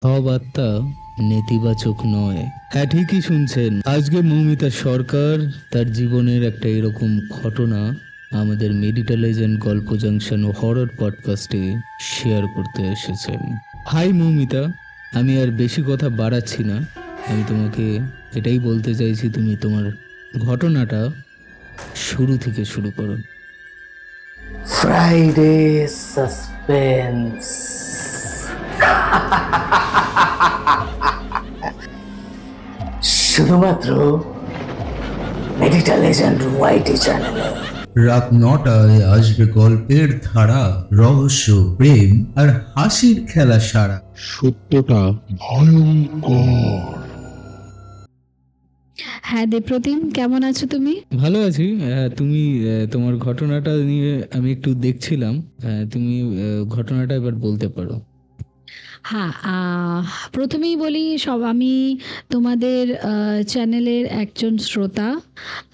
সব আত্মা নেতিবাচক নয়। হ্যাঁ, ঠিকই শুনছেন। আজকে মৌমিতা সরকার তার জীবনের একটা এরকম ঘটনা আমাদের মেডিটালাইজেন্ট গল্প জাংশন ও হরর পডকাস্টে শেয়ার করতে এসেছেন। হাই মৌমিতা, আমি আর বেশি কথা বাড়াচ্ছি না। আমি তোমাকে এটাই বলতে চাইছি, তুমি তোমার ঘটনাটা শুরু থেকে শুরু করো। Friday suspense. শুধুমাত্র মেডিটালেজেন্ড ওয়াইটি চ্যানেলে রাত 9টায় আসবে গল্পের ধারা, রহস্য, প্রেম আর হাসির খেলা সারা। সত্যটা ভয়ঙ্কর। হ্যাঁ দেবপ্রতিম, কেমন আছো তুমি? ভালো আছি। তুমি তোমার ঘটনাটা নিয়ে আমি একটু দেখছিলাম। তুমি ঘটনাটা এবার বলতে পারো। হ্যাঁ, প্রথমেই বলি আমি তোমাদের চ্যানেলের একজন শ্রোতা।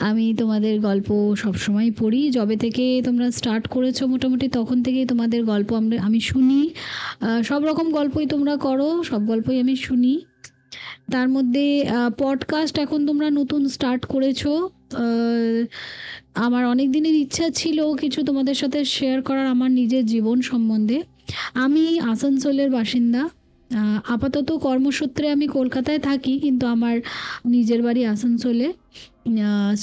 আমি তোমাদের গল্প সবসময় পড়ি, যবে থেকে তোমরা স্টার্ট করেছো মোটামুটি তখন থেকেই তোমাদের গল্প আমি শুনি। সব রকম গল্পই তোমরা করো, সব গল্পই আমি শুনি। তার মধ্যে পডকাস্ট এখন তোমরা নতুন স্টার্ট করেছো। আমার অনেক দিনের ইচ্ছা ছিল কিছু তোমাদের সাথে শেয়ার করার আমার নিজের জীবন সম্বন্ধে। আমি আসানসোলের বাসিন্দা। আপাতত কর্মসূত্রে আমি কলকাতায় থাকি, কিন্তু আমার নিজের বাড়ি আসানসোলে,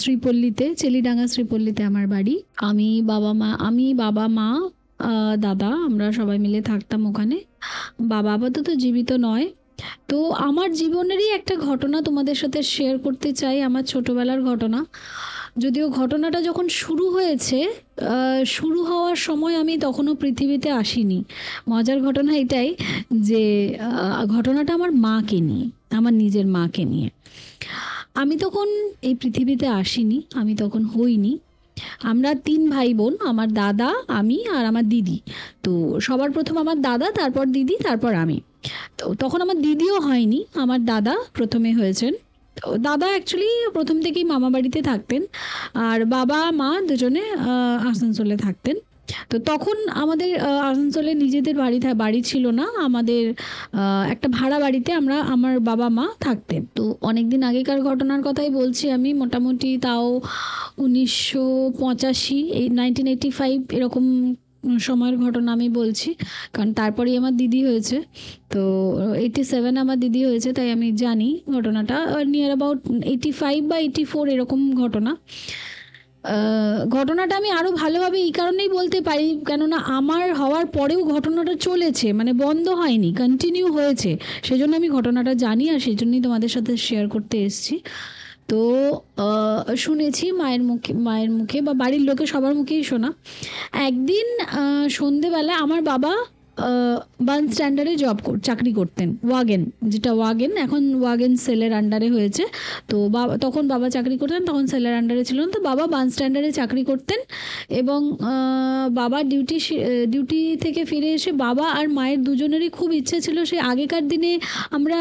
শ্রীপল্লীতে, চেলিডাঙ্গা শ্রীপল্লীতে আমার বাড়ি। বাবা মা দাদা, আমরা সবাই মিলে থাকতাম ওখানে। বাবা আপাতত জীবিত নয়। তো আমার জীবনেরই একটা ঘটনা তোমাদের সাথে শেয়ার করতে চাই, আমার ছোটবেলার ঘটনা। যদিও ঘটনাটা যখন শুরু হয়েছে, শুরু হওয়ার সময় আমি তখনও পৃথিবীতে আসিনি। মজার ঘটনা এটাই যে ঘটনাটা আমার মাকে নিয়ে, আমার নিজের মাকে নিয়ে। আমি তখন এই পৃথিবীতে আসিনি, আমি তখন হইনি। আমরা 3 ভাই বোন, আমার দাদা, আমি আর আমার দিদি। তো সবার প্রথম আমার দাদা, তারপর দিদি, তারপর আমি। তো তখন আমার দিদিও হয়নি, আমার দাদা প্রথমে হয়েছেন। তো দাদা অ্যাকচুয়ালি প্রথম থেকেই মামা বাড়িতে থাকতেন, আর বাবা মা দুজনে আসানসোলে থাকতেন। তো তখন আমাদের আসানসোলে নিজেদের বাড়ি ছিল না, আমাদের একটা ভাড়া বাড়িতে আমার বাবা মা থাকতেন। তো অনেক দিন আগেকার ঘটনার কথাই বলছি আমি, মোটামুটি তাও 1985, 1985 এরকম সময়ের ঘটনা আমি বলছি, কারণ তারপরেই আমার দিদি হয়েছে। তো 87 আমার দিদি হয়েছে, তাই আমি জানি ঘটনাটা নিয়ার অ্যাবাউট 85 বা 84 এরকম ঘটনা। ঘটনাটা আমি আরও ভালোভাবে এই কারণেই বলতে পারি, কেননা আমার হওয়ার পরেও ঘটনাটা চলেছে, মানে বন্ধ হয়নি, কন্টিনিউ হয়েছে। সেজন্য আমি ঘটনাটা জানি, আর সেই জন্যই তোমাদের সাথে শেয়ার করতে এসেছি। তো শুনেছি মায়ের মুখে বা বাড়ির লোকে সবার মুখেই শোনা। একদিন সন্ধেবেলা আমার বাবা বাস স্ট্যান্ডার্ডে চাকরি করতেন, ওয়াগেন, যেটা ওয়াগেন এখন ওয়াগেন সেলের আন্ডারে হয়েছে। তো তখন বাবা চাকরি করতেন, তখন সেলের আন্ডারে ছিল না। তো বাবা বাস স্ট্যান্ডার্ডে চাকরি করতেন, এবং বাবা ডিউটি থেকে ফিরে এসে বাবা আর মায়ের দুজনেরই খুব ইচ্ছে ছিল, সেই আগেকার দিনে আমরা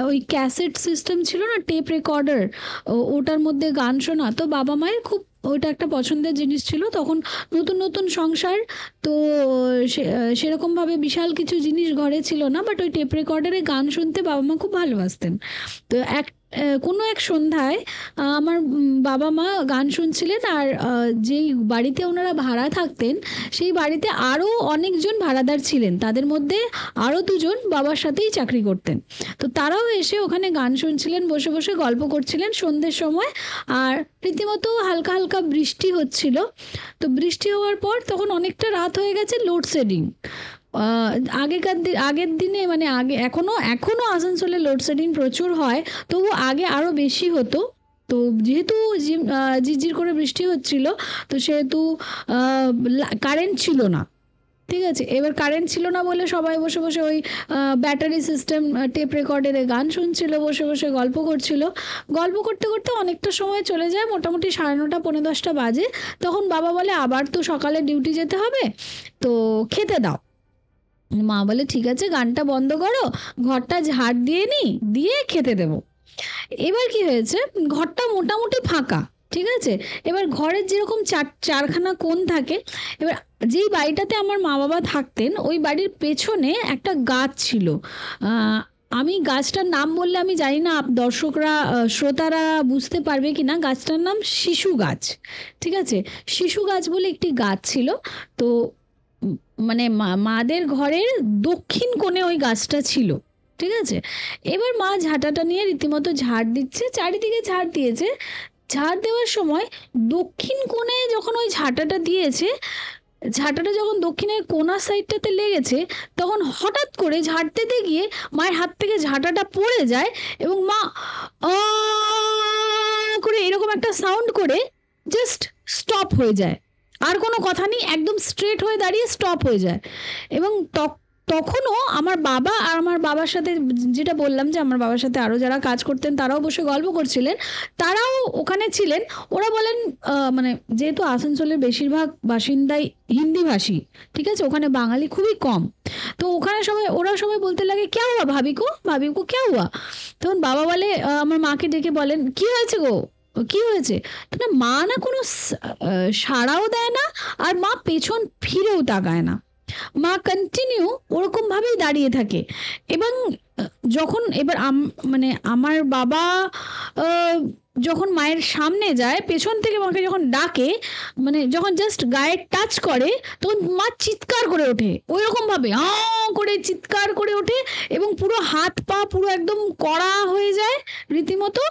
ওই ক্যাসেট সিস্টেম ছিল না, টেপ রেকর্ডার, ওটার মধ্যে গান শোনা। তো বাবা মায়ের খুব ওইটা একটা পছন্দের জিনিস ছিল। তখন নতুন নতুন সংসার, তো সেরকমভাবে বিশাল কিছু জিনিস ঘরে ছিল না, বাট ওই টেপ রেকর্ডারে গান শুনতে বাবা মা খুব ভালোবাসতেন। তো কোনো এক সন্ধ্যায় আমার বাবা মা গান শুনছিলেন, আর যেই বাড়িতে ওনারা ভাড়া থাকতেন সেই বাড়িতে আরও অনেকজন ভাড়াদার ছিলেন, তাদের মধ্যে আরও 2জন বাবার সাথেই চাকরি করতেন। তো তারাও এসে ওখানে গান শুনছিলেন, বসে বসে গল্প করছিলেন সন্ধ্যের সময়। আর রীতিমতো হালকা হালকা বৃষ্টি হচ্ছিল। তো বৃষ্টি হওয়ার পর তখন অনেকটা রাত হয়ে গেছে, লোডশেডিং। আগের দিনে, মানে এখনও আসানসোলে লোডশেডিং প্রচুর হয়, তবু আগে আরও বেশি হতো। তো যেহেতু ঝিরঝির করে বৃষ্টি হচ্ছিল, তো সেহেতু কারেন্ট ছিল না। ঠিক আছে, এবার কারেন্ট ছিল না বলে সবাই বসে বসে ওই ব্যাটারি সিস্টেম টেপ রেকর্ডারে গান শুনছিল, বসে বসে গল্প করছিল। গল্প করতে করতে অনেকটা সময় চলে যায়, মোটামুটি 9:30 পৌনে 10টা বাজে। তখন বাবা বলে, আবার তো সকালে ডিউটি যেতে হবে, তো খেতে দাও। মা বলে, ঠিক আছে, গানটা বন্ধ করো, ঘরটা ঝাড় দিয়ে খেতে দেবো। এবার কি হয়েছে, ঘরটা মোটামুটি ফাঁকা, ঠিক আছে। এবার ঘরের যেরকম চারখানা কোণ থাকে, এবার যেই বাড়িটাতে আমার মা বাবা থাকতেন ওই বাড়ির পেছনে একটা গাছ ছিল। আমি গাছটার নাম বললে আমি জানি না দর্শকরা শ্রোতারা বুঝতে পারবে কি না। গাছটার নাম শিশু গাছ, ঠিক আছে? শিশু গাছ বলে একটি গাছ ছিল। তো মানে মাদের ঘরের দক্ষিণ কোণে ওই গাছটা ছিল, ঠিক আছে? এবার মা ঝাঁটাটা নিয়ে রীতিমতো ঝাড় দিচ্ছে, চারিদিকে ঝাড় দিয়েছে। ঝাড় দেওয়ার সময় দক্ষিণ কোণে যখন ওই ঝাঁটাটা দিয়েছে, ঝাঁটাটা যখন দক্ষিণের কোণার সাইডটাতে লেগেছে, তখন হঠাৎ করে ঝাড় দিতে গিয়ে মায়ের হাত থেকে ঝাঁটাটা পড়ে যায় এবং মা আ করে এরকম একটা সাউন্ড করে জাস্ট স্টপ হয়ে যায়। আর কোনো কথা নেই, একদম স্ট্রেট হয়ে দাঁড়িয়ে স্টপ হয়ে যায়। এবং তখনও আমার বাবা আর আমার বাবার সাথে, যেটা বললাম যে আমার বাবার সাথে আরও যারা কাজ করতেন তারাও বসে গল্প করছিলেন, তারাও ওখানে ছিলেন। ওরা বলেন মানে যেহেতু আসানসোলের বেশিরভাগ বাসিন্দাই হিন্দিভাষী, ঠিক আছে, ওখানে বাঙালি খুবই কম। তো ওখানে ওরা সবাই বলতে লাগে ক্যা হুয়া ভাবি কো ক্যা হুয়া। তখন বাবা বলে, আমার মাকে ডেকে বলেন কি হয়েছে গো, কি হয়েছে? তো না, মা না কোনো সাড়াও দেয় না, আর মা পেছন ফিরেও তাকায় না। মা কন্টিনিউ ওরকম ভাবেই দাঁড়িয়ে থাকে। এবং যখন এবার মানে আমার বাবা যখন মায়ের সামনে যায়, পেছন থেকে মাকে যখন ডাকে, মানে যখন জাস্ট গায়ে টাচ করে, তখন মা চিৎকার করে ওঠে, ওই রকম ভাবে করে চিৎকার করে ওঠে এবং পুরো হাত পা পুরো একদম কড়া হয়ে যায় রীতিমতো,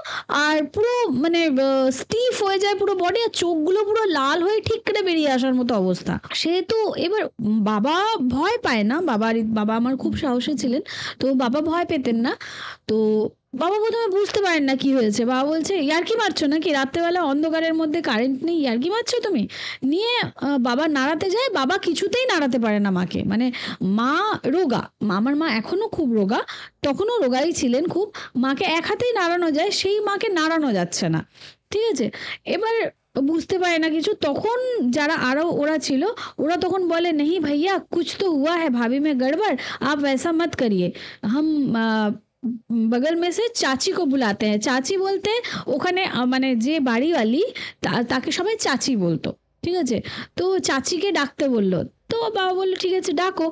আর পুরো মানে স্টিফ হয়ে যায় পুরো বডি, আর চোখগুলো পুরো লাল হয়ে ঠিক করে বেরিয়ে আসার মতো অবস্থা। সেহেতু এবার বাবা ভয় পায় না, বাবা আমার খুব সাহসী ছিলেন, তো বাবা ভয় পেতেন না। তো বাবা প্রথমে বুঝতে পারেন না কি হয়েছে। বাবা বলছে ইয়ার্কি মারছো নাকি, রাত্রেবেলা অন্ধকারের মধ্যে কারেন্ট নেই, ইয়ার্কি মারছো তুমি? নিয়ে বাবা নাড়াতে যায়, বাবা কিছুতেই নাড়াতে পারে না মাকে। মানে মা রোগা, আমার মা এখনও খুব রোগা, তখনও রোগাই ছিলেন খুব। মাকে এক হাতেই নাড়ানো যায়, সেই মাকে নাড়ানো যাচ্ছে না, ঠিক আছে? এবার বুঝতে পারে না কিছু। তখন যারা আরও ওরা ছিল, ওরা তখন বলে নেই ভাইয়া কুছ তো হুয়া হ্যাঁ ভাবি মে গড়বড়, আপ वैसा मत करिए, हम बगल में से चाची को बुलाते हैं। চাচি বলতে ওখানে মানে যে বাড়িওয়ালি তাকে সবাই চাচি বলতো, ঠিক আছে? তো চাচিকে ডাকতে বললো। তো বাবা বললো ঠিক আছে ডাকো,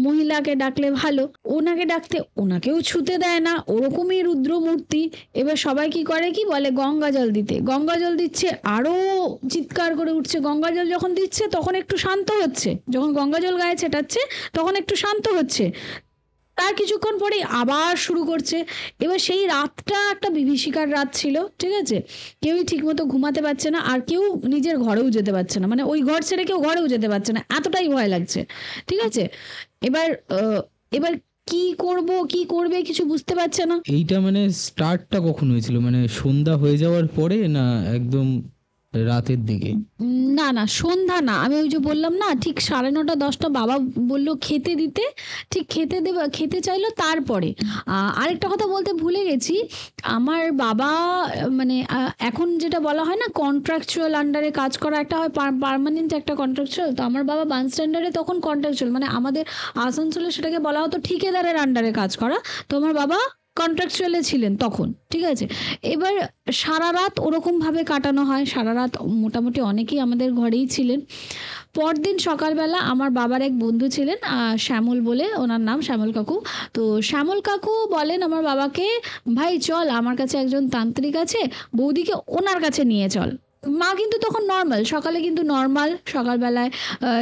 মহিলাকে ডাকলে ভালো। ওনাকে ডাকতে, ওনাকেও ছুতে দেয় না, ওরকমই রুদ্রমূর্তি। এবার সবাই কি করে, কি বলে গঙ্গা জল দিতে, গঙ্গা জল দিচ্ছে, আরও চিৎকার করে উঠছে। গঙ্গা জল যখন দিচ্ছে তখন একটু শান্ত হচ্ছে, যখন গঙ্গা জল গায়ে ছেটাচ্ছে তখন একটু শান্ত হচ্ছে, তার কিছুক্ষণ পরেই আবার শুরু করছে। এবার সেই রাতটা একটা বিভীষিকার রাত ছিল, ঠিক আছে? কেউই ঠিকমতো ঘুমাতে পারছে না, আর কেউ নিজের ঘরেও যেতে পারছে না, মানে ওই ঘর ছেড়ে কেউ ঘরেও যেতে পারছে না, এতটাই ভয় লাগছে, ঠিক আছে? এবার কি করবে কিছু বুঝতে পারছে না। এইটা মানে স্টার্টটা কখন হয়েছিল, মানে সন্ধ্যা হয়ে যাওয়ার পরে না একদম রাতের দিকে? না সন্ধ্যা না, আমি ওই যে বললাম না ঠিক 9:30 10টা বাবা বললো খেতে দিতে, ঠিক খেতে চাইলো। তারপরে আরেকটা কথা বলতে ভুলে গেছি, আমার বাবা মানে এখন যেটা বলা হয় না কন্ট্রাকচুয়াল আন্ডারে কাজ করা, একটা হয় পার্মানেন্ট, একটা কন্ট্রাকচুয়াল। তো আমার বাবা বাস স্ট্যান্ডার্ডে তখন কন্ট্রাকচুয়াল, মানে আমাদের আসানসোলে সেটাকে বলা হতো ঠিকাদারের আন্ডারে কাজ করা। তো আমার বাবা কন্ট্রাকচুয়ালে ছিলেন তখন, ঠিক আছে? এবার সারা রাত ওরকমভাবে কাটানো হয়, সারা রাত মোটামুটি অনেকেই আমাদের ঘরেই ছিলেন। পরদিন সকালবেলা আমার বাবার এক বন্ধু ছিলেন, শ্যামল বলে ওনার নাম, শ্যামল কাকু। তো শ্যামল কাকু বলেন আমার বাবাকে, ভাই চল আমার কাছে একজন তান্ত্রিক আছে, বৌদিকে ওনার কাছে নিয়ে চল। মা কিন্তু তখন নর্মাল, সকালে কিন্তু নর্মাল, সকালবেলায়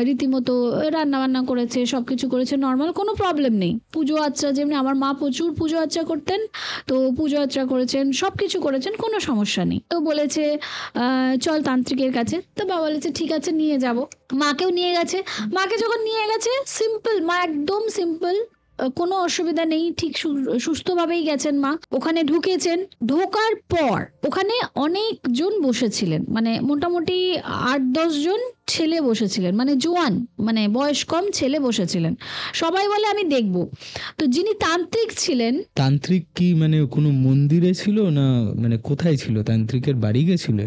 রীতিমতো রান্নাবান্না করেছে, সব কিছু করেছে নর্মাল, কোনো প্রবলেম নেই। পুজো আচ্চা, যেমনি আমার মা প্রচুর পুজো আচ্চা করতেন, তো পুজো আচ্চা করেছেন, সব কিছু করেছেন, কোনো সমস্যা নেই। তো বলেছে চল তান্ত্রিকের কাছে। তো বাবা বলেছে ঠিক আছে নিয়ে যাব। মাকেও নিয়ে গেছে। মাকে যখন নিয়ে গেছে, সিম্পল মা, একদম সিম্পল, কোনো অসুবিধা নেই, ঠিক সুস্থভাবেই গেছেন মা। ওখানে ঢুকেছেন, ঢোকার পর ওখানে অনেকজন বসেছিলেন, মানে মোটামুটি 8-10 জন ছেলে বসেছিলেন, মানে জোয়ান, মানে বয়স কম ছেলে বসেছিলেন। সবাই বলে আমি দেখব। তো যিনি তান্ত্রিক ছিলেন, তান্ত্রিক কি মানে কোনো মন্দিরে ছিল না মানে কোথায় ছিল? তান্ত্রিকের বাড়ি গেছিল?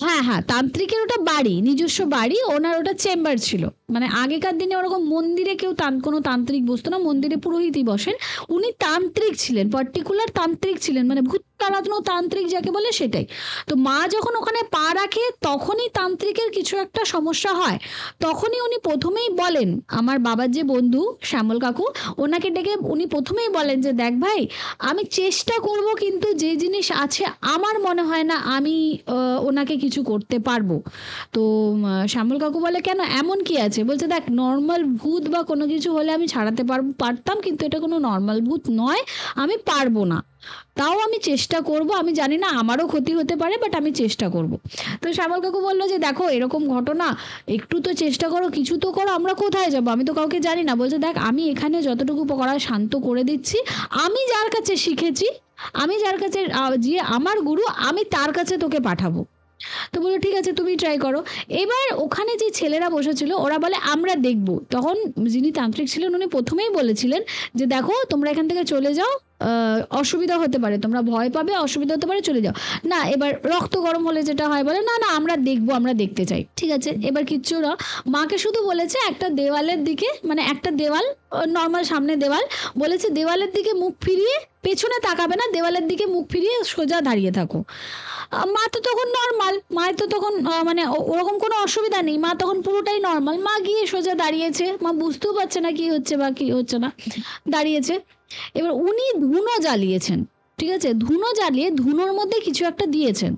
হ্যাঁ তান্ত্রিকের ওটা বাড়ি, নিজস্ব বাড়ি, ওনার ওটা চেম্বার ছিল। মানে আগেকার দিনে ওরকম মন্দিরে কেউ কোনো তান্ত্রিক বসতো না, মন্দিরে পুরোহিতই বসেন। উনি তান্ত্রিক ছিলেন, পার্টিকুলার তান্ত্রিক ছিলেন, মানে ভূত সৎকারাত্মক তান্ত্রিক যাকে বলে সেটাই। তো মা যখন ওখানে পা রাখে তখনই তান্ত্রিকের কিছু একটা সমস্যা হয়। তখনই উনি প্রথমেই বলেন, আমার বাবার যে বন্ধু শ্যামল কাকু, ওনাকে ডেকে উনি প্রথমেই বলেন যে দেখ ভাই, আমি চেষ্টা করব, কিন্তু যে জিনিস আছে আমার মনে হয় না আমি ওনাকে কিছু করতে পারবো। তো শ্যামল কাকু বলে কেন, এমন কি আছে? বলছে দেখ, নর্মাল ভূত বা কোনো কিছু হলে আমি ছাড়াতে পারতাম, কিন্তু এটা কোনো নর্মাল ভূত নয়, আমি পারবো না, তাও আমি চেষ্টা করব, আমি জানি না আমারও ক্ষতি হতে পারে, বাট আমি চেষ্টা করব। তো শ্যামল কাকু বললো যে দেখো এরকম ঘটনা, একটু তো চেষ্টা করো, কিছু তো করো, আমরা কোথায় যাবো, আমি তো কাউকে জানি না। বলছে দেখ, আমি এখানে যতটুকু করা শান্ত করে দিচ্ছি, আমি যার কাছে শিখেছি, আমি যার কাছে যে আমার গুরু, আমি তার কাছে তোকে পাঠাবো। তো বললো ঠিক আছে, তুমি ট্রাই করো। এবার ওখানে যে ছেলেরা বসেছিল ওরা বলে আমরা দেখব। তখন যিনি তান্ত্রিক ছিলেন উনি প্রথমেই বলেছিলেন যে দেখো তোমরা এখান থেকে চলে যাও, অসুবিধা হতে পারে, তোমরা ভয় পাবে, অসুবিধা হতে পারে, চলে যাও না। এবার রক্ত গরম হলে যেটা হয়, বলে না না আমরা দেখবো, আমরা দেখতে চাই। ঠিক আছে, এবার কিচ্ছু না, মাকে শুধু বলেছে একটা দেওয়ালের দিকে, মানে একটা দেওয়াল, নর্মাল সামনে দেওয়াল, বলেছে দেওয়ালের দিকে মুখ ফিরিয়ে, পেছনে তাকাবে না, দেওয়ালের দিকে মুখ ফিরিয়ে সোজা দাঁড়িয়ে থাকো। মা তো তখন নর্মাল, মায়ের তো তখন মানে ওরকম কোনো অসুবিধা নেই, মা তখন পুরোটাই নর্মাল। মা গিয়ে সোজা দাঁড়িয়েছে, মা বুঝতেও পারছে না কি হচ্ছে বা কি হচ্ছে না, দাঁড়িয়েছে। এবার উনি ধুনো জ্বালিয়েছেন, ঠিক আছে, ধুনো জ্বালিয়ে ধুনোর মধ্যে কিছু একটা দিয়েছেন,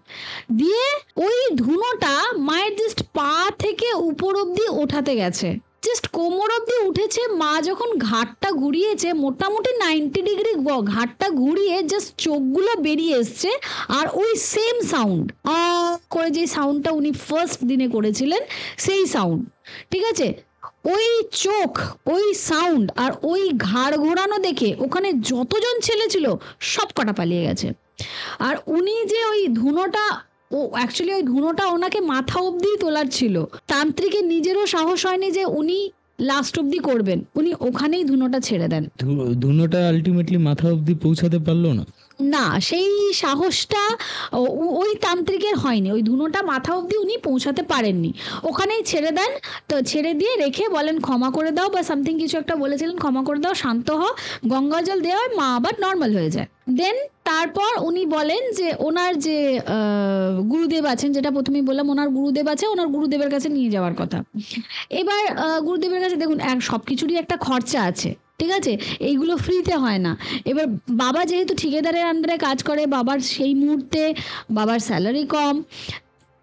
দিয়ে ওই ধুনোটা মায়ের জাস্ট পা থেকে উপর অব্দি ওঠাতে গেছে, জাস্ট কোমর অব্দি উঠেছে। মা যখন ঘাটটা ঘুরিয়েছে, মোটামুটি 90 ডিগ্রি ঘাটটা ঘুরিয়ে জাস্ট চোখগুলো বেরিয়ে এসছে, আর ওই সেম সাউন্ড করে, যে সাউন্ডটা উনি ফার্স্ট দিনে করেছিলেন সেই সাউন্ড, ঠিক আছে, ওই চোখ, ওই সাউন্ড আর ওই ঘাড় ঘোরানো দেখে ওখানে যতজন ছেলে ছিল সব কটা পালিয়ে গেছে। আর উনি যে ওই ধুনোটা, ও অ্যাকচুয়ালি ওই ধুনোটা ওনাকে মাথা অবধি তোলার ছিল, তান্ত্রিকের নিজেরও সাহস হয়নি যে উনি লাস্ট অবধি করবেন, উনি ওখানেই ধুনোটা ছেড়ে দেন। ধুনোটা আলটিমেটলি মাথা অবধি পৌঁছাতে পারলো না। না, সেই সাহসটা ওই তান্ত্রিকের হয়নি, ওই ধুনোটা মাথা অবধি উনি পৌঁছাতে পারেননি, ওখানেই ছেড়ে দেন। তো ছেড়ে দিয়ে রেখে বলেন ক্ষমা করে দাও বা সামথিং কিছু একটা বলেছিলেন, ক্ষমা করে দাও, শান্ত হও, গঙ্গা জল দেওয়া হয়, মা আবার নর্মাল হয়ে যায়। দেন তারপর উনি বলেন যে ওনার যে গুরুদেব আছেন, যেটা প্রথমেই বললাম, ওনার গুরুদেব আছে, ওনার গুরুদেবের কাছে নিয়ে যাওয়ার কথা। এবার গুরুদেবের কাছে দেখুন সব কিছুরই একটা খরচা আছে, ঠিক আছে, এইগুলো ফ্রিতে হয় না। এবার বাবা যেহেতু ঠিকাদারের আন্ডারে কাজ করে, বাবার সেই মুহূর্তে বাবার স্যালারি কম,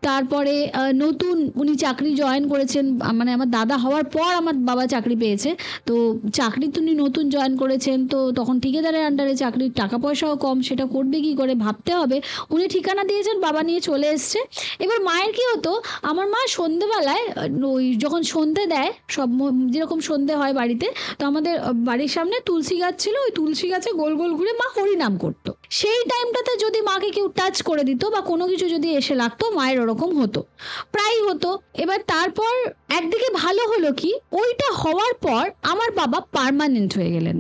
তারপরে নতুন উনি চাকরি জয়েন করেছেন, মানে আমার দাদা হওয়ার পর আমার বাবা চাকরি পেয়েছে, তো চাকরি তো উনি নতুন জয়েন করেছেন, তো তখন ঠিকাদারের আন্ডারে চাকরির টাকা পয়সাও কম, সেটা করবে কি করে ভাবতে হবে। উনি ঠিকানা দিয়েছেন, বাবা নিয়ে চলে এসছে। এবার মায়ের কি হতো, আমার মা সন্ধেবেলায় ওই যখন সন্ধে দেয়, সব যেরকম সন্ধে হয় বাড়িতে, তো আমাদের বাড়ির সামনে তুলসী গাছ ছিল, ওই তুলসী গাছে গোল গোল ঘুরে মা হরিনাম করতো। সেই টাইমটাতে যদি মাকে কেউ টাচ করে দিত বা কোনো কিছু যদি এসে লাগতো, মায়ের ওরকম হতো, প্রায় হতো। এবার তারপর একদিকে ভালো হলো কি, ওইটা হওয়ার পর আমার বাবা পার্মানেন্ট হয়ে গেলেন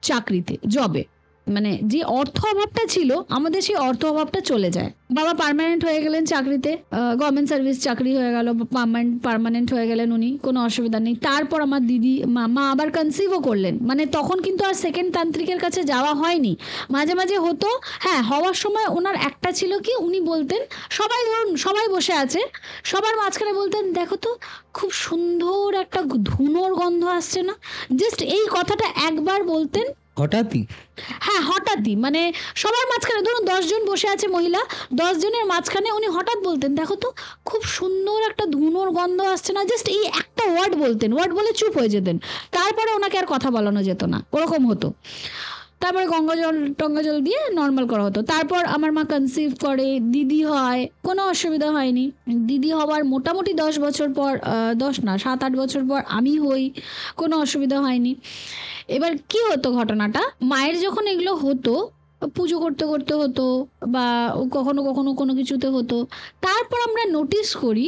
চাকরিতে, জবে, মানে যে অর্থ অভাবটা ছিল আমাদের, সেই অর্থ অভাবটা চলে যায়। বাবা পার্মানেন্ট হয়ে গেলেন চাকরিতে, গভর্নমেন্ট সার্ভিস চাকরি হয়ে গেল, পার্মানেন্ট হয়ে গেলেন উনি, কোনো অসুবিধা নেই। তারপর আমার দিদি মা আবার কনসিভও করলেন, মানে তখন কিন্তু আর সেকেন্ড তান্ত্রিকের কাছে যাওয়া হয়নি, মাঝে মাঝে হতো। হ্যাঁ, হওয়ার সময় ওনার একটা ছিল কি, উনি বলতেন, সবাই ধরুন সবাই বসে আছে, সবার মাঝখানে বলতেন দেখো তো খুব সুন্দর একটা ধুনোর গন্ধ আসছে না, জাস্ট এই কথাটা একবার বলতেন হঠাৎই, হ্যাঁ হঠাৎই, মানে সবার মাঝখানে ধরুন 10 জন বসে আছে মহিলা, 10 জনের মাঝখানে উনি হঠাৎ বলতেন দেখো তো খুব সুন্দর একটা ধুনোর গন্ধ আসছে না, জাস্ট এই একটা ওয়ার্ড বলতেন, ওয়ার্ড বলে চুপ হয়ে যেতেন, তারপরে ওনাকে আর কথা বলানো যেত না, ওরকম হতো। তারপরে গঙ্গা জল দিয়ে নর্মাল করা হতো। তারপর আমার মা কনসিভ করে, দিদি হয়, কোনো অসুবিধা হয়নি। দিদি হওয়ার মোটামুটি 10 বছর পর, 10 না 7-8 বছর পর আমি হই, কোনো অসুবিধা হয়নি। এবার কি হতো ঘটনাটা, মায়ের যখন এগুলো হতো, পুজো করতে করতে হতো বা কখনো কখনো কোনো কিছুতে হতো, তারপর আমরা নোটিস করি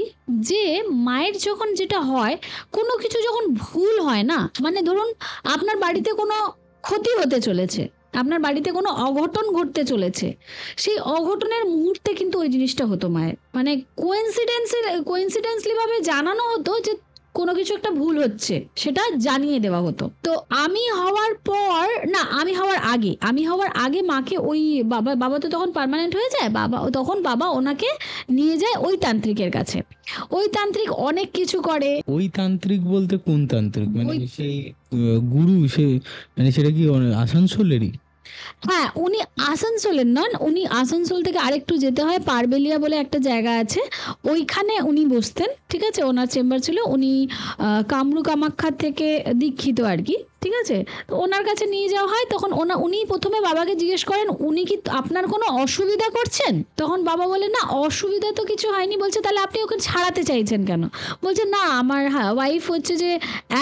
যে মায়ের যখন যেটা হয়, কোনো কিছু যখন ভুল হয় না, মানে ধরুন আপনার বাড়িতে কোনো ক্ষতি হতে চলেছে, আপনার বাড়িতে কোনো অঘটন ঘটতে চলেছে, সেই অঘটনের মুহূর্তে কিন্তু ওই জিনিসটা হতো মায়ের, মানে কোইন্সিডেন্টলি ভাবে জানানো হতো যে কোনো কিছু একটা ভুল হচ্ছে সেটা জানিয়ে দেওয়া হতো। তো আমি হওয়ার পর না, আমি হওয়ার আগে মাকে ওই বাবা তো তখন পার্মানেন্ট হয়ে যায়, বাবা ওনাকে নিয়ে যায় ওই তান্ত্রিকের কাছে। ওই তান্ত্রিক অনেক কিছু করে। ওই তান্ত্রিক বলতে কোন তান্ত্রিক, মানে সেই গুরু, সে মানে সেটা কি আসানসোলেরই? হ্যাঁ, উনি আসানসোলের নন, উনি আসানসোল থেকে আরেকটু যেতে হয়, পারবেলিয়া বলে একটা জায়গা আছে, ওইখানে উনি বসতেন। ঠিক আছে, ওনার চেম্বার ছিল। উনি কামরূপ কামাখ্যা থেকে দীক্ষিত আর কি। ঠিক আছে, তো ওনার কাছে নিয়ে যাওয়া হয়। তখন উনি প্রথমে বাবাকে জিজ্ঞেস করেন, উনি কি আপনার কোনো অসুবিধা করছেন? তখন বাবা বলে, না অসুবিধা তো কিছু হয়নি। বলছে, তাহলে আপনি ওকে ছাড়াতে চাইছেন কেন? বলছে, না আমার ওয়াইফ হচ্ছে যে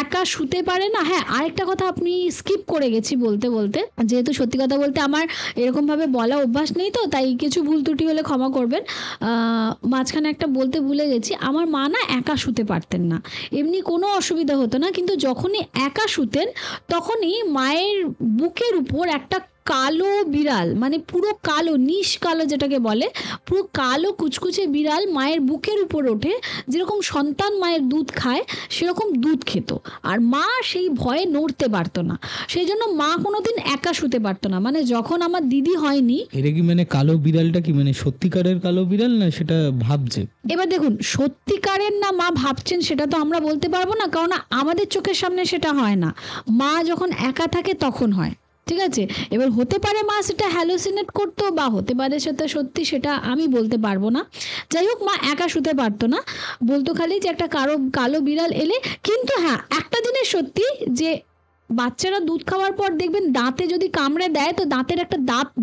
একা শুতে পারে না। হ্যাঁ, আরেকটা কথা আপনি স্কিপ করে গেছি বলতে বলতে, যেহেতু সত্যি কথা বলতে আমার এরকমভাবে বলা অভ্যাস নেই, তো তাই কিছু ভুল ত্রুটি হলে ক্ষমা করবেন। মাঝখানে একটা বলতে ভুলে গেছি, আমার মা না একা শুতে পারতেন না, এমনি কোনো অসুবিধা হতো না, কিন্তু যখনই একা শুতেন তখনই মায়ের বুকের উপর একটা কালো বিড়াল, মানে পুরো কালো, নিশ কালো যেটাকে বলে, পুরো কালো কুচকুচে বিড়াল মায়ের বুকের উপর ওঠে। যেরকম সন্তান মায়ের দুধ খায় সেরকম দুধ খেত, আর মা সেই ভয়ে নড়তে পারতো না। সেই জন্য মা কোনোদিন একা শুতে পারতো না। মানে যখন আমার দিদি হয়নি। এটা কি মানে কালো বিড়ালটা কি মানে সত্যিকারের কালো বিড়াল, না সেটা ভাবছে? এবার দেখুন, সত্যিকারের না মা ভাবছেন সেটা তো আমরা বলতে পারবো না, কারণ আমাদের চোখের সামনে সেটা হয় না। মা যখন একা থাকে তখন হয়। ঠিক আছে, এবার হতে পারে মা সেটা হ্যালোসিনেট করতো, বা হতে পারে সেটা সত্যি, সেটা আমি বলতে পারবো না। যাই হোক, মা একা শুতে পারতো না, বলতো খালি যে একটা কালো বিড়াল এলে। কিন্তু হ্যাঁ, একটা জিনিস সত্যি, যে বাচ্চারা দুধ খাওয়ার পর দেখবেন দাঁতে যদি কামড়ে দেয় তো দাঁতের একটা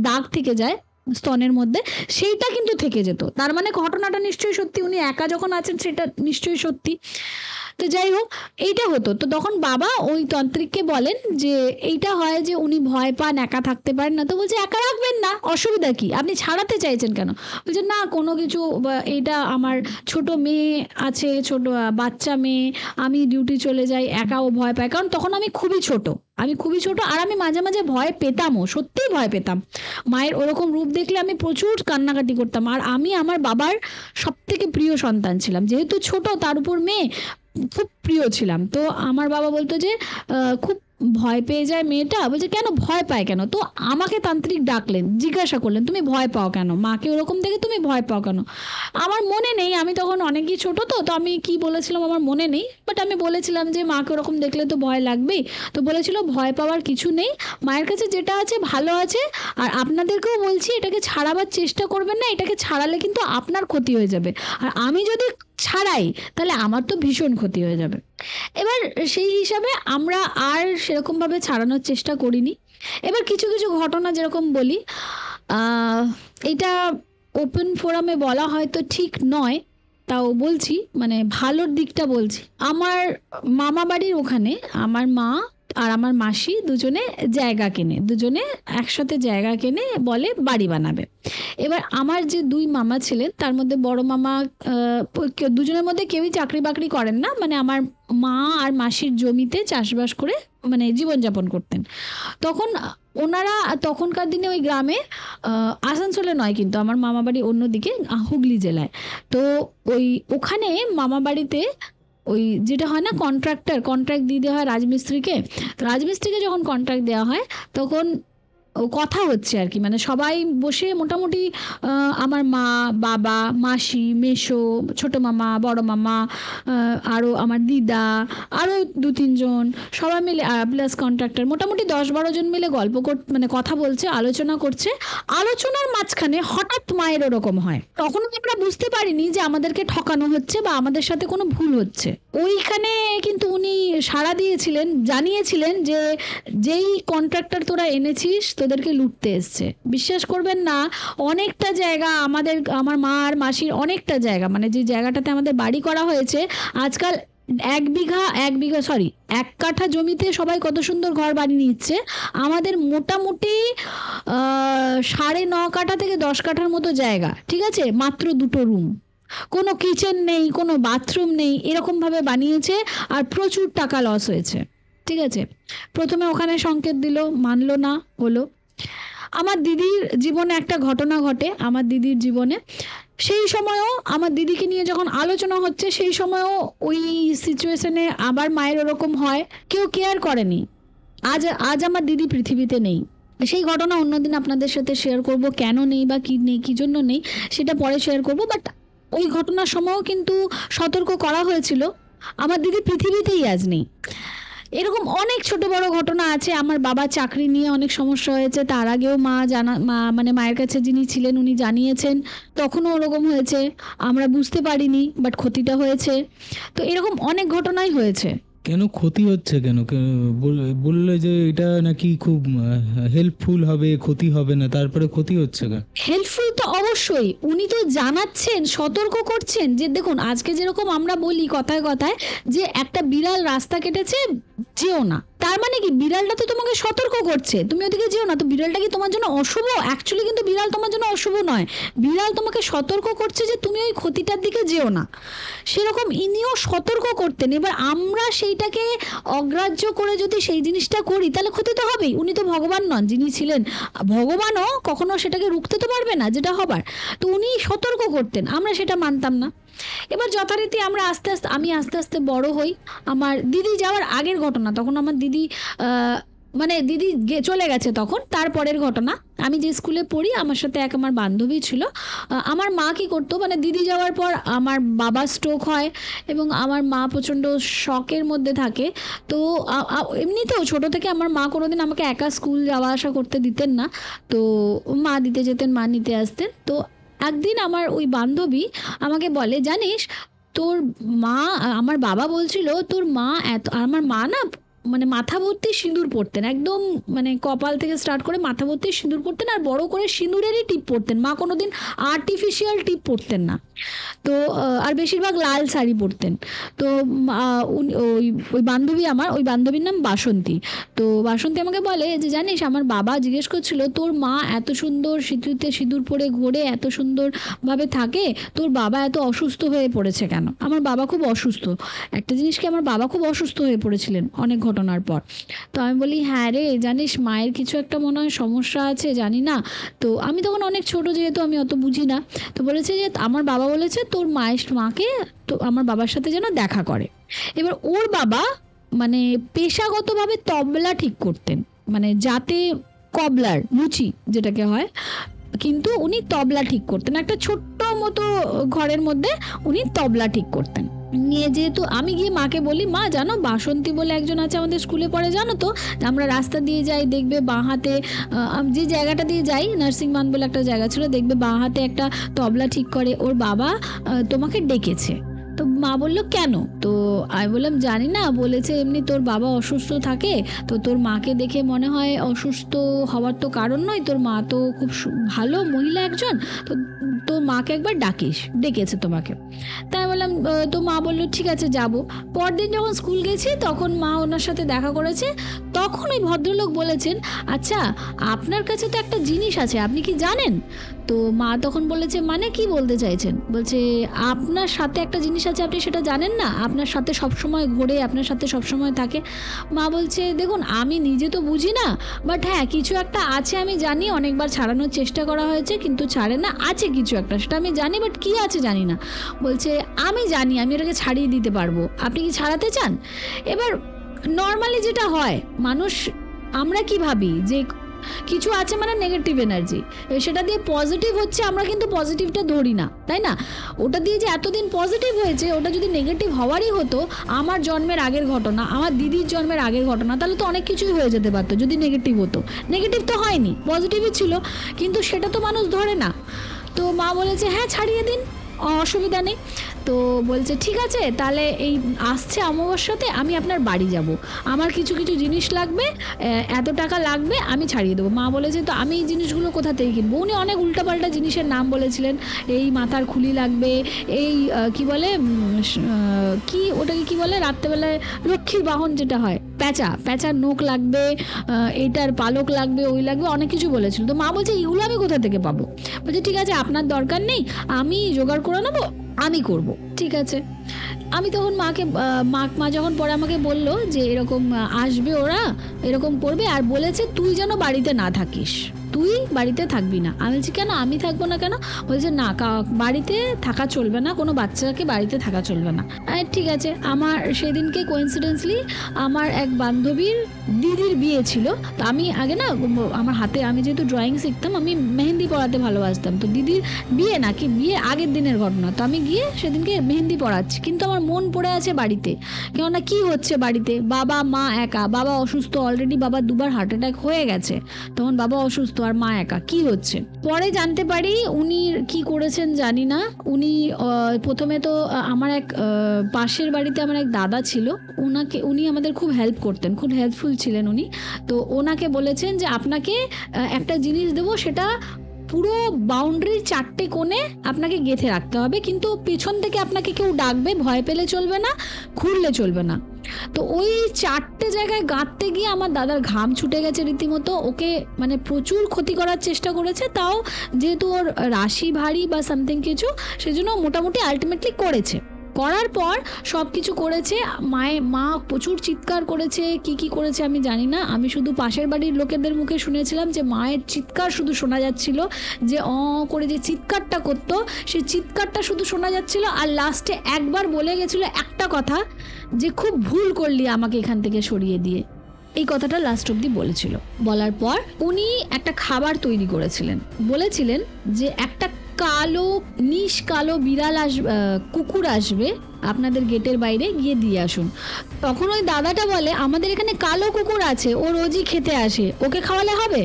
দাগ থেকে যায় স্তনের মধ্যে, সেইটা কিন্তু থেকে যেত। তার মানে ঘটনাটা নিশ্চয়ই সত্যি, উনি একা যখন আছেন সেটা নিশ্চয়ই সত্যি। তো যাই হোক, এইটা হতো। তো তখন বাবা ওই তান্ত্রিককে বলেন যে এইটা হয় যে উনি ভয় পান, একা থাকতে পারেন না। তো বলছে, একা রাখবেন না, অসুবিধা কি, আপনি ছাড়াতে চাইছেন কেন? বলছে, না কোনো কিছু, এইটা আমার ছোট মেয়ে আছে, ছোট বাচ্চা মেয়ে, আমি ডিউটি চলে যাই, একাও ভয় পায়, কারণ তখন আমি খুবই ছোট, আর আমি মাঝে মাঝে ভয় পেতামও, সত্যিই ভয় পেতাম। মায়ের ওরকম রূপ দেখলে আমি প্রচুর কান্নাকাটি করতাম। আর আমি আমার বাবার সব থেকে প্রিয় সন্তান ছিলাম, যেহেতু ছোট তার উপর মেয়ে, খুব প্রিয় ছিলাম। তো আমার বাবা বলতো যে খুব ভয় পেয়ে যায় মেয়েটা। বলছে, কেন ভয় পায় কেন? তো আমাকে তান্ত্রিক ডাকলেন, জিজ্ঞাসা করলেন, তুমি ভয় পাও কেন, মাকে ওরকম দেখে তুমি ভয় পাও কেন? আমার মনে নেই, আমি তখন অনেকই ছোট, তো আমি কি বলেছিলাম আমার মনে নেই, বাট আমি বলেছিলাম যে মাকে ওরকম দেখলে তো ভয় লাগবেই। তো বলেছিল, ভয় পাওয়ার কিছু নেই, মায়ের কাছে যেটা আছে ভালো আছে। আর আপনাদেরকেও বলছি, এটাকে ছাড়াবার চেষ্টা করবেন না, এটাকে ছাড়ালে কিন্তু আপনার ক্ষতি হয়ে যাবে, আর আমি যদি ছাড়াই তাহলে আমার তো ভীষণ ক্ষতি হয়ে যাবে। এবার সেই হিসাবে আমরা আর সেরকমভাবে ছাড়ানোর চেষ্টা করিনি। এবার কিছু কিছু ঘটনা যেরকম বলি, এটা ওপেন ফোরামে বলা হয়তো ঠিক নয়, তাও বলছি, মানে ভালোর দিকটা বলছি। আমার মামা বাড়ির ওখানে আমার মা আর আমার মাসি দুজনে একসাথে জায়গা কেনে, বলে বাড়ি বানাবে। এবার আমার যে দুই মামা ছিলেন, তার মধ্যে বড় মামা, দুজনের মধ্যে কেউই চাকরি বাকরি করেন না, মানে আমার মা আর মাসির জমিতে চাষবাস করে মানে জীবনযাপন করতেন। তখন ওনারা তখনকার দিনে ওই গ্রামে, আসানসোলে নয় কিন্তু আমার মামা বাড়ি অন্যদিকে, হুগলি জেলায়। তো ওখানে মামা বাড়িতে ওই যেটা হয় না, কন্ট্রাক্ট দিয়ে দেওয়া হয় রাজমিস্ত্রিকে। তো রাজমিস্ত্রিকে যখন কন্ট্রাক্ট দেওয়া হয় তখন কথা হচ্ছে আর কি, মানে সবাই বসে মোটামুটি আমার মা, বাবা, মাসি, মেসো, ছোট মামা, বড় মামা, আরও আমার দিদা, আরও 2-3 জন, সবাই মিলে প্লাস কন্ট্রাক্টর, মোটামুটি 10-12 জন মিলে মানে কথা বলছে, আলোচনা করছে। আলোচনার মাঝখানে হঠাৎ মায়ের ওরকম হয়। তখনও আমরা বুঝতে পারিনি যে আমাদেরকে ঠকানো হচ্ছে বা আমাদের সাথে কোনো ভুল হচ্ছে। ওইখানে কিন্তু উনি সাড়া দিয়েছিলেন, জানিয়েছিলেন যে যেই কন্ট্রাক্টর তোরা এনেছিস তোদেরকে লুটতে এসছে। বিশ্বাস করবেন না, অনেকটা জায়গা আমার মা আর মাসির অনেকটা জায়গা, মানে যে জায়গাটাতে আমাদের বাড়ি করা হয়েছে, আজকাল 1 কাঠা জমিতে সবাই কত সুন্দর ঘর বাড়ি নিচ্ছে। আমাদের মোটামুটি 9.5 কাঠা থেকে 10 কাঠার মতো জায়গা, ঠিক আছে, মাত্র 2টো রুম, কোনো কিচেন নেই, কোনো বাথরুম নেই, এরকমভাবে বানিয়েছে। আর প্রচুর টাকা লস হয়েছে। ঠিক আছে, প্রথমে ওখানে সংকেত দিল, মানলো না, হলো। আমার দিদির জীবনে একটা ঘটনা ঘটে। আমার দিদির জীবনে সেই সময়ও আমার দিদিকে নিয়ে যখন আলোচনা হচ্ছে সেই সময়ও ওই সিচুয়েশনে আবার মায়ের ওরকম হয়, কেউ কেয়ার করেনি। আজ আমার দিদি পৃথিবীতে নেই। সেই ঘটনা অন্যদিন আপনাদের সাথে শেয়ার করব, কেন নেই বা কী নেই, কী জন্য নেই সেটা পরে শেয়ার করব। বাট ওই ঘটনার সময়ও কিন্তু সতর্ক করা হয়েছিল, আমার দিদি পৃথিবীতেই আজ নেই। এরকম অনেক ছোট বড় ঘটনা আছে। আমার বাবার চাকরি নিয়ে অনেক সমস্যা হয়েছে, তার আগেও মানে মায়ের কাছে যিনি ছিলেন উনি জানিয়েছেন, তখনও ওরকম হয়েছে, আমরা বুঝতে পারিনি, বাট ক্ষতিটা হয়েছে। তো এরকম অনেক ঘটনাই হয়েছে। কেন ক্ষতি হচ্ছে কেন? বললে যে এটা নাকি খুব হেল্পফুল হবে, ক্ষতি হবে না, তারপরে ক্ষতি হচ্ছে কেন? হেল্পফুল তো অবশ্যই, উনি তো জানাচ্ছেন, সতর্ক করছেন যে দেখুন আজকে যেরকম আমরা বলি কথায় কথায় যে একটা বিড়াল রাস্তা কেটেছে যেও না, তার মানে কি বিড়ালটা তো তোমাকে সতর্ক করছে তুমি ওদিকে যেও না। তো বিড়ালটা কি তোমার জন্য অশুভ? অ্যাকচুয়ালি কিন্তু বিড়াল তোমার জন্য অশুভ নয়, বিড়াল তোমাকে সতর্ক করছে যে তুমি ওই ক্ষতিটার দিকে যেও না। সেরকম ইনিও সতর্ক করতেন। এবার আমরা সেইটাকে অগ্রাহ্য করে যদি সেই জিনিসটা করি তাহলে ক্ষতি তো হবেই। উনি তো ভগবান নন, যিনি ছিলেন ভগবানও কখনো সেটাকে রুখতে তো পারবে না যেটা হবার। তো উনি সতর্ক করতেন, আমরা সেটা মানতাম না। এবার যথারীতি আমি আস্তে আস্তে বড় হই। আমার দিদি যাওয়ার আগের ঘটনা, তখন আমার দিদি মানে দিদি চলে গেছে তখন, তারপরের ঘটনা। আমি যে স্কুলে পড়ি আমার সাথে আমার বান্ধবী ছিল। আমার মা কি করতো, মানে দিদি যাওয়ার পর আমার বাবা স্ট্রোক হয় এবং আমার মা প্রচণ্ড শকের মধ্যে থাকে। তো এমনিতেও ছোটো থেকে আমার মা কোনোদিন আমাকে একা স্কুল যাওয়া আসা করতে দিতেন না, তো মা দিতে যেতেন, মা নিতে আসতেন। তো একদিন আমার ওই বান্ধবী আমাকে বলে, জানিস তোর মা, আমার বাবা বলছিল তোর মা আমার মা না মানে মাথা ভর্তি সিঁদুর পরতেন, একদম মানে কপাল থেকে স্টার্ট করে মাথা ভর্তি সিঁদুর পরতেন, আর বড় করে সিঁদুরেরই টিপ পরতেন। মা কোনোদিন আর্টিফিশিয়াল টিপ পরতেন না। তো আর বেশিরভাগ লাল শাড়ি পরতেন। তো ওই বান্ধবী, আমার ওই বান্ধবীর নাম বাসন্তী। তো বাসন্তী আমাকে বলে যে জানিস আমার বাবা জিজ্ঞেস করছিল তোর মা এত সুন্দর সিঁদুরতে সিঁদুর পরে ঘোরে, এত সুন্দরভাবে থাকে, তোর বাবা এত অসুস্থ হয়ে পড়েছে কেন? আমার বাবা খুব অসুস্থ, একটা জিনিস কি, আমার বাবা খুব অসুস্থ হয়ে পড়েছিলেন অনেক ঘটনার পর। তো আমি বলি হ্যাঁ রে, জানিস মায়ের কিছু একটা মনে হয় সমস্যা আছে, জানি না। তো আমি তখন অনেক ছোট, যেহেতু আমি অত বুঝি না। তো বলেছে যে আমার বাবা বলেছে তোর মাকে তো আমার বাবার সাথে যেন দেখা করে। এবার ওর বাবা মানে পেশাগতভাবে তবলা ঠিক করতেন, মানে যাতে কবলার মুচি যেটাকে হয়, কিন্তু উনি তবলা ঠিক করতেন। একটা ছোট্ট মতো ঘরের মধ্যে উনি তবলা ঠিক করতেন। নিয়ে যেহেতু আমি গিয়ে মাকে বলি, মা জানো বাসন্তী বলে একজন আছে আমাদের স্কুলে পড়ে, জানো তো আমরা রাস্তা দিয়ে যাই, দেখবে বাঁ হাতে যে জায়গাটা দিয়ে যাই নার্সিংমান বলে একটা জায়গা ছিল, দেখবে বাঁ হাতে একটা তবলা ঠিক করে, ওর বাবা তোমাকে ডেকেছে। তো মা বললো কেন? তো আমি বললাম জানি না, বলেছে এমনি তোর বাবা অসুস্থ থাকে, তো তোর মাকে দেখে মনে হয় অসুস্থ হওয়ার তো কারণ নয়, তোর মা তো খুব ভালো মহিলা একজন, তো তোর মাকে একবার ডেকেছে তোমাকে। তাই বললাম, তো মা বললো ঠিক আছে যাবো। পরদিন যখন স্কুল গেছি তখন মা ওনার সাথে দেখা করেছে, তখন ওই ভদ্রলোক বলেছেন আচ্ছা আপনার কাছে তো একটা জিনিস আছে, আপনি কি জানেন? তো মা তখন বলেছে মানে কি বলতে চাইছেন? বলছে আপনার সাথে একটা জিনিস আছে, আপনি সেটা জানেন না, আপনার সাথে সবসময় ঘোরে, আপনার সাথে সবসময় থাকে। মা বলছে দেখুন আমি নিজে তো বুঝি না, বাট হ্যাঁ কিছু একটা আছে আমি জানি, অনেকবার ছাড়ানোর চেষ্টা করা হয়েছে কিন্তু ছাড়ে না, আছে কিছু একটা সেটা আমি জানি, বাট কী আছে জানি না। বলছে আমি জানি, আমি ওটাকে ছাড়িয়ে দিতে পারবো, আপনি কি ছাড়াতে চান? এবার নর্মালি যেটা হয় মানুষ, আমরা কি ভাবি যে কিছু আছে মানে নেগেটিভ এনার্জি, সেটা দিয়ে পজিটিভ হচ্ছে, আমরা কিন্তু পজিটিভটা ধরি না, তাই না? ওটা দিয়ে যে এতদিন পজিটিভ হয়েছে, ওটা যদি নেগেটিভ হওয়ারই হতো, আমার জন্মের আগের ঘটনা, আমার দিদির জন্মের আগের ঘটনা, তাহলে তো অনেক কিছুই হয়ে যেতে পারতো যদি নেগেটিভ হতো। নেগেটিভ তো হয়নি, পজিটিভই ছিল, কিন্তু সেটা তো মানুষ ধরে না। তো মা বলেছে হ্যাঁ ছাড়িয়ে দিন, অসুবিধা নেই। তো বলছে ঠিক আছে তাহলে এই আসছে অমাবস্যাতে আমি আপনার বাড়ি যাব, আমার কিছু কিছু জিনিস লাগবে, এত টাকা লাগবে, আমি ছাড়িয়ে দেবো। মা বলেছে তো আমি এই জিনিসগুলো কোথা থেকে কিনবো? উনি অনেক উল্টাপাল্টা জিনিসের নাম বলেছিলেন, এই মাথার খুলি লাগবে, এই কি বলে কি ওটাকে কি বলে রাত্রেবেলায় লক্ষ্মীর বাহন যেটা হয়, প্যাঁচার নোক লাগবে, এটার পালক লাগবে, ওই লাগবে, অনেক কিছু বলেছিল। তো মা বলছে এইগুলো আমি কোথা থেকে পাবো? বলছে ঠিক আছে আপনার দরকার নেই, আমি জোগাড় করে নেবো, আমি করব। ঠিক আছে। আমি তখন মা যখন পরে আমাকে বলল যে এরকম আসবে, ওরা এরকম করবে, আর বলেছে তুই যেন বাড়িতে না থাকিস। তুই বাড়িতে থাকবি না। আমি বলছি কেন, আমি থাকবো না কেন? বলছে না, বাড়িতে থাকা চলবে না, কোনো বাচ্চাকে বাড়িতে থাকা চলবে না। ঠিক আছে। আমার সেদিনকে কোইন্সিডেন্সলি আমার এক বান্ধবীর দিদির বিয়ে ছিল। তো আমি আগে না আমার হাতে, আমি যেহেতু ড্রয়িং শিখতাম, আমি মেহেন্দি পড়াতে ভালোবাসতাম। তো দিদির বিয়ে নাকি বিয়ে আগের দিনের ঘটনা, তো আমি গিয়ে সেদিনকে মেহেন্দি পড়াচ্ছি, কিন্তু আমার মন পড়ে আছে বাড়িতে। কেননা কি হচ্ছে বাড়িতে, বাবা মা একা, বাবা অসুস্থ অলরেডি, বাবা দুবার হার্ট অ্যাটাক হয়ে গেছে, তখন বাবা অসুস্থ আর মা একা, কি হচ্ছে? পরে জানতে পারি উনি কি করেছেন জানি না। উনি প্রথমে তো আমার এক পাশের বাড়িতে আমার এক দাদা ছিল, উনি আমাদের খুব হেল্প করতেন, খুব হেল্পফুল ছিলেন উনি। তো ওনাকে বলেছেন যে আপনাকে একটা জিনিস দেবো, সেটা পুরো বাউন্ডারির 4টে কোণে আপনাকে গেঁথে রাখতে হবে, কিন্তু পেছন থেকে আপনাকে কেউ ডাকবে, ভয় পেলে চলবে না, ঘুরলে চলবে না। তো ওই 4টে জায়গায় গাঁথতে গিয়ে আমার দাদার ঘাম ছুটে গেছে রীতিমতো। ওকে মানে প্রচুর ক্ষতি করার চেষ্টা করেছে, তাও যেহেতু ওর রাশি ভারী বা সামথিং কিছু, সেজন্য মোটামুটি আলটিমেটলি করেছে। করার পর সব কিছু করেছে, মা প্রচুর চিৎকার করেছে, কি করেছে আমি জানি না। আমি শুধু পাশের বাড়ির লোকেদের মুখে শুনেছিলাম যে মায়ের চিৎকার শুধু শোনা যাচ্ছিল, যে করে যে চিৎকারটা করতো, সেই চিৎকারটা শুধু শোনা যাচ্ছিল। আর লাস্টে একবার বলে গেছিলো একটা কথা, যে খুব ভুল করলি আমাকে এখান থেকে সরিয়ে দিয়ে, এই কথাটা লাস্ট অব্দি বলেছিল। বলার পর উনি একটা খাবার তৈরি করেছিলেন, বলেছিলেন যে একটা নিশ কালো বিড়াল কুকুর আসবে আপনাদের গেটের বাইরে, গিয়ে দিয়ে আসুন। তখন ওই দাদাটা বলে আমাদের এখানে কালো কুকুর আছে, ও রোজই খেতে আসে, ওকে খাওয়ালে হবে?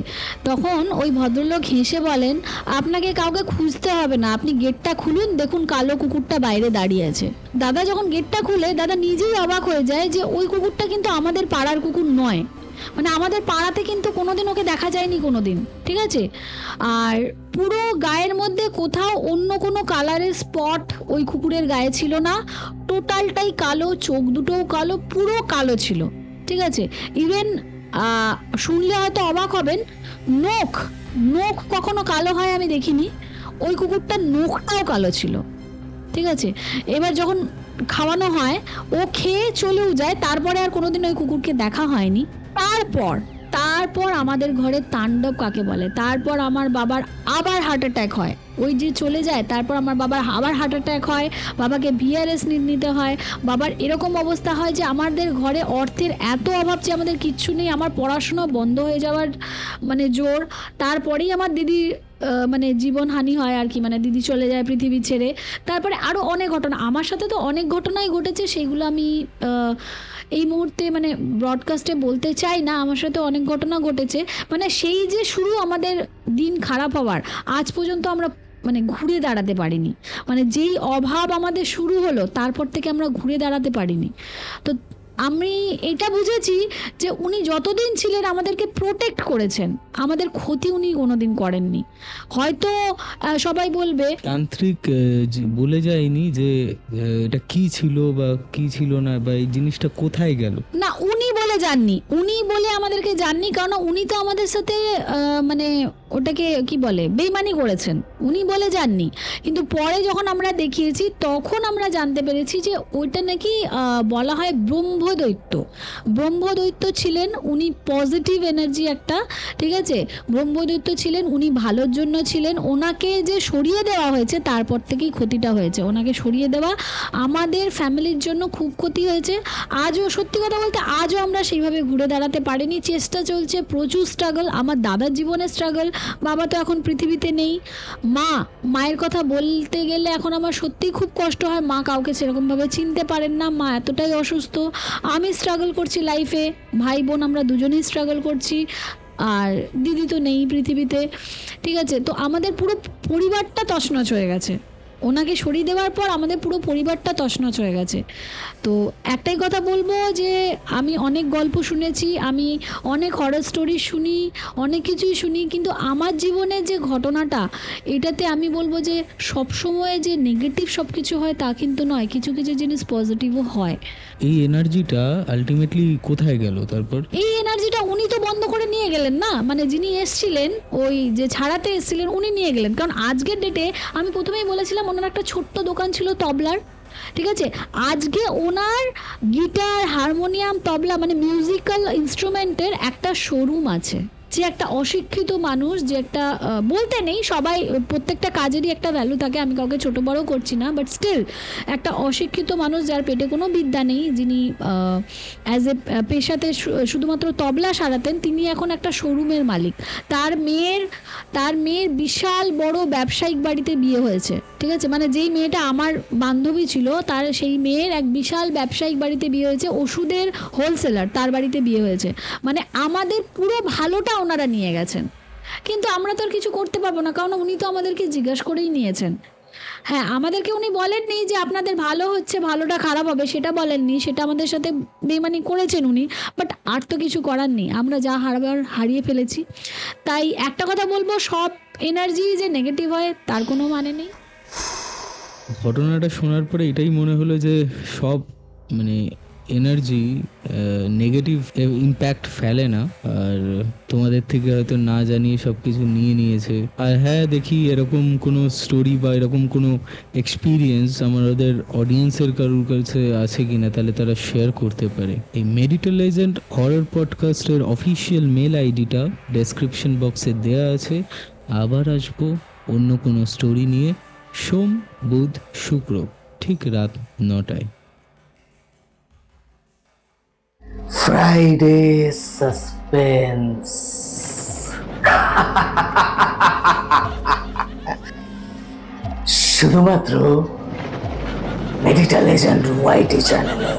তখন ওই ভদ্রলোক হেসে বলেন আপনাকে কাউকে খুঁজতে হবে না, আপনি গেটটা খুলুন, দেখুন কালো কুকুরটা বাইরে দাঁড়িয়ে আছে। দাদা যখন গেটটা খুলে, দাদা নিজেই অবাক হয়ে যায় যে ওই কুকুরটা কিন্তু আমাদের পাড়ার কুকুর নয়, মানে আমাদের পাড়াতে কিন্তু কোনোদিন ওকে দেখা যায়নি কোনোদিন, ঠিক আছে? আর পুরো গায়ের মধ্যে কোথাও অন্য কোনো কালারের স্পট ওই কুকুরের গায়ে ছিল না, টোটালটাই কালো, চোখ দুটোও কালো, পুরো কালো ছিল, ঠিক আছে? ইভেন শুনলে হয়তো অবাক হবেন, নখ কখনো কালো হয় আমি দেখিনি, ওই কুকুরটার নখটাও কালো ছিল, ঠিক আছে? এবার যখন খাওয়ানো হয়, ও খেয়ে চলেও যায়, তারপরে আর কোনোদিন ওই কুকুরকে দেখা হয়নি। তারপর আমাদের ঘরে তাণ্ডব কাকে বলে, তারপর আমার বাবার আবার হার্ট অ্যাটাক হয়, ওই যে চলে যায়, তারপর আমার বাবার আবার হার্ট অ্যাটাক হয়, বাবাকে ভিআরএস নিতে হয়, বাবার এরকম অবস্থা হয় যে আমাদের ঘরে অর্থের এত অভাব যে আমাদের কিচ্ছু নেই, আমার পড়াশোনা বন্ধ হয়ে যাওয়ার মানে জোর। তারপরেই আমার দিদির মানে জীবনহানি হয় আর কি, মানে দিদি চলে যায় পৃথিবী ছেড়ে। তারপরে আরও অনেক ঘটনা, আমার সাথে তো অনেক ঘটনাই ঘটেছে, সেইগুলো আমি এই মুহূর্তে মানে ব্রডকাস্টে বলতে চাই না। আমার সাথে অনেক ঘটনা ঘটেছে, মানে সেই যে শুরু আমাদের দিন খারাপ হওয়ার, আজ পর্যন্ত আমরা মানে ঘুরে দাঁড়াতে পারিনি, মানে যেই অভাব আমাদের শুরু হলো তারপর থেকে আমরা ঘুরে দাঁড়াতে পারিনি। তো আমি এটা বুঝেছি যে উনি যতদিন ছিলেন আমাদেরকে প্রোটেক্ট করেছেন, আমাদের ক্ষতি উনি কোনোদিন করেননি। হয়তো সবাই বলবে তান্ত্রিক বলে যায়নি যে এটা কি ছিল বা কি ছিল না, বা এই জিনিসটা কোথায় গেল, না উনি বলে যাননি, উনি বলে আমাদেরকে যাননি, কারণ উনি তো আমাদের সাথে মানে ওটাকে কি বলে বেইমানি করেছেন, উনি বলে যাননি। কিন্তু পরে যখন আমরা দেখিয়েছি তখন আমরা জানতে পেরেছি যে ওইটা নাকি বলা হয় ব্রহ্মদৈত্য ছিলেন উনি, পজিটিভ এনার্জি একটা, ঠিক আছে? ব্রহ্মদৈত্য ছিলেন উনি, ভালোর জন্য ছিলেন। ওনাকে যে সরিয়ে দেওয়া হয়েছে তারপর থেকেই ক্ষতিটা হয়েছে, ওনাকে সরিয়ে দেওয়া আমাদের ফ্যামিলির জন্য খুব ক্ষতি হয়েছে। আজও সত্যি কথা বলতে আজও আমরা সেইভাবে ঘুরে দাঁড়াতে পারিনি, চেষ্টা চলছে, প্রচুর স্ট্রাগল, আমার দাদার জীবনে স্ট্রাগল, বাবা তো এখন পৃথিবীতে নেই। মায়ের কথা বলতে গেলে এখন আমার সত্যিই খুব কষ্ট হয়, মা কাউকে সেরকমভাবে চিনতে পারেন না, মা এতটাই অসুস্থ। আমি স্ট্রাগল করছি লাইফে, ভাই বোন আমরা দুজনেই স্ট্রাগল করছি, আর দিদি তো নেই পৃথিবীতে, ঠিক আছে? তো আমাদের পুরো পরিবারটা তছনছ হয়ে গেছে, ওনাকে সরিয়ে দেওয়ার পর আমাদের পুরো পরিবারটা তছনছ হয়ে গেছে। তো একটাই কথা বলবো যে আমি অনেক গল্প শুনেছি, আমি অনেক হরর স্টোরি শুনি, অনেক কিছুই শুনি, কিন্তু আমার জীবনের যে ঘটনাটা, এটাতে আমি বলবো যে সবসময় যে নেগেটিভ সব কিছু হয় তা কিন্তু নয়, কিছু কিছু জিনিস পজিটিভও হয়। এই এনার্জিটা আলটিমেটলি কোথায় গেল? তারপর এই এনার্জিটা উনি তো বন্ধ করে নিয়ে গেলেন না, মানে যিনি এসছিলেন, ওই যে ছাড়াতে এসছিলেন উনি নিয়ে গেলেন। কারণ আজকের ডেটে আমি প্রথমেই বলেছিলাম ওনার একটা ছোট্ট দোকান ছিল তবলার, ঠিক আছে? আজকে ওনার গিটার, হারমোনিয়াম, তবলা মানে মিউজিক্যাল ইনস্ট্রুমেন্টের একটা শোরুম আছে, যে একটা অশিক্ষিত মানুষ, যে একটা বলতে নেই, সবাই প্রত্যেকটা কাজেরই একটা ভ্যালু থাকে, আমি কাউকে ছোট বড় করছি না, বাট স্টিল একটা অশিক্ষিত মানুষ যার পেটে কোনো বিদ্যা নেই, যিনি অ্যাজ এ পেশাতে শুধুমাত্র তবলা সারাতেন, তিনি এখন একটা শোরুমের মালিক। তার মেয়ের বিশাল বড় ব্যবসায়িক বাড়িতে বিয়ে হয়েছে, ঠিক আছে? মানে যেই মেয়েটা আমার বান্ধবী ছিল, তার সেই মেয়ের এক বিশাল ব্যবসায়িক বাড়িতে বিয়ে হয়েছে, ওষুধের হোলসেলার, তার বাড়িতে বিয়ে হয়েছে। মানে আমাদের পুরো ভালোটা ওনারা নিয়ে গেছেন, কিন্তু আমরা তো আর কিছু করতে পারবো না, কারণ উনি তো আমাদেরকে জিজ্ঞাসা করেই নিয়েছেন। হ্যাঁ, আমাদেরকে উনি বলেননি যে আপনাদের ভালো হচ্ছে, ভালোটা খারাপ হবে, সেটা বলেননি, সেটা আমাদের সাথে বেমানি করেছেন উনি, বাট আর তো কিছু করার নেই, আমরা যা হারাবার হারিয়ে ফেলেছি। তাই একটা কথা বলবো, সব এনার্জি যে নেগেটিভ হয় তার কোনো মানে নেই। ঘটনাটা শোনার পরে এটাই মনে হলো যে সব মানে এনার্জি নেগেটিভ ইম্প্যাক্ট ফেলে না, আর তোমাদের থেকে হয়তো না জানিয়ে সব কিছু নিয়ে নিয়েছে। আর হ্যাঁ, দেখি এরকম কোনো স্টোরি বা এরকম কোনো এক্সপিরিয়েন্স আমাদের অডিয়েন্সের কারোর কাছে আছে কিনা, তাহলে তারা শেয়ার করতে পারে। এই মেডিটাল এজেন্ট হরর পডকাস্টের অফিসিয়াল মেল আইডিটা ডেসক্রিপশন বক্সে দেওয়া আছে। আবার আসবো অন্য কোনো স্টোরি নিয়ে সোম, বুধ, শুক্র ঠিক রাত 9টায়। Friday Suspense. শুধুমাত্র মেডিটাল এজেন্ট ওয়াইটি চ্যানেলে।